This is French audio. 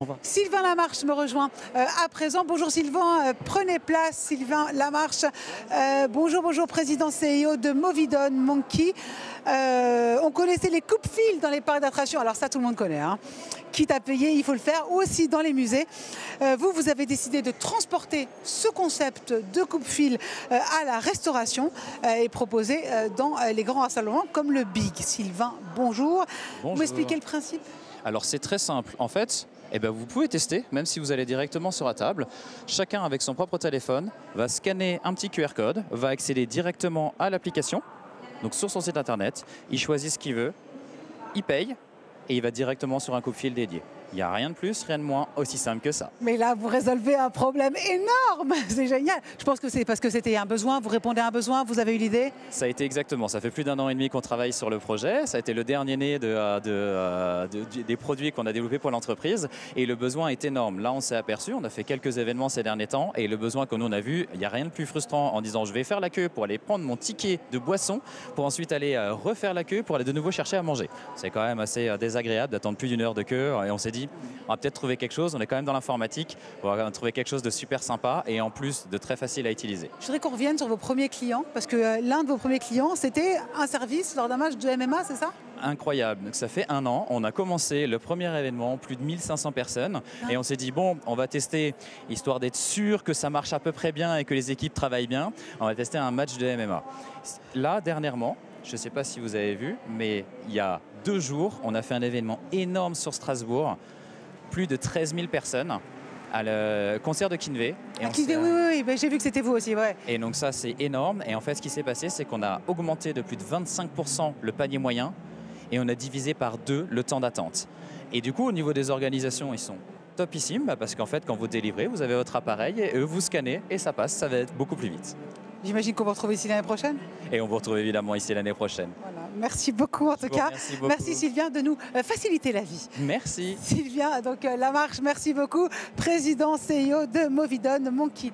revoir. Sylvain Lamarche me rejoint à présent. Bonjour Sylvain, prenez place Sylvain Lamarche. Bonjour, président CEO de Movidon Monkey. On connaissait les coupes-fils dans les parcs d'attractions, alors ça tout le monde connaît. Hein. Quitte à payer, il faut le faire, aussi dans les musées. Vous avez décidé de transporter ce concept de coupe-fil à la restauration et proposer dans les grands rassemblements comme le Big. Sylvain, bonjour. Vous m'expliquez le principe? Alors c'est très simple. En fait, vous pouvez tester, même si vous allez directement sur la table. Chacun avec son propre téléphone va scanner un petit QR code, va accéder directement à l'application, donc sur son site internet. Il choisit ce qu'il veut, il paye et il va directement sur un coupe-fil dédié. Il n'y a rien de plus, rien de moins, aussi simple que ça. Mais là, vous résolvez un problème énorme. C'est génial. Je pense que c'est parce que c'était un besoin, vous répondez à un besoin, vous avez eu l'idée? Ça a été exactement. Ça fait plus d'1 an et demi qu'on travaille sur le projet. Ça a été le dernier né des produits qu'on a développés pour l'entreprise. Et le besoin est énorme. Là, on s'est aperçu, on a fait quelques événements ces derniers temps. Et le besoin que nous, on a vu, il n'y a rien de plus frustrant en disant je vais faire la queue pour aller prendre mon ticket de boisson, pour ensuite aller refaire la queue pour aller de nouveau chercher à manger. C'est quand même assez désagréable d'attendre plus d'1 heure de queue. Et on s'est dit, on va peut-être trouver quelque chose, on est quand même dans l'informatique, on va trouver quelque chose de super sympa et en plus de très facile à utiliser. Je voudrais qu'on revienne sur vos premiers clients, parce que l'un de vos premiers clients, c'était un service lors d'un match de MMA, c'est ça? Incroyable, donc ça fait 1 an, on a commencé le premier événement, plus de 1500 personnes, et on s'est dit bon, on va tester, histoire d'être sûr que ça marche à peu près bien et que les équipes travaillent bien, on va tester un match de MMA. Là, dernièrement, je ne sais pas si vous avez vu, mais il y a 2 jours, on a fait un événement énorme sur Strasbourg, plus de 13 000 personnes à le concert de Kinvey. Oui, j'ai vu que c'était vous aussi. Ouais. Et donc ça, c'est énorme. Et en fait, ce qui s'est passé, c'est qu'on a augmenté de plus de 25% le panier moyen et on a divisé par 2 le temps d'attente. Et du coup, au niveau des organisations, ils sont topissimes parce qu'en fait, quand vous délivrez, vous avez votre appareil et eux, vous scannez et ça passe, ça va être beaucoup plus vite. J'imagine qu'on va vous retrouver ici l'année prochaine. Et on vous retrouve évidemment ici l'année prochaine. Voilà. Merci beaucoup en tout cas. Merci Sylvain de nous faciliter la vie. Merci. Sylvain, donc Lamarche, merci beaucoup. Président CEO de Movidon Monkey.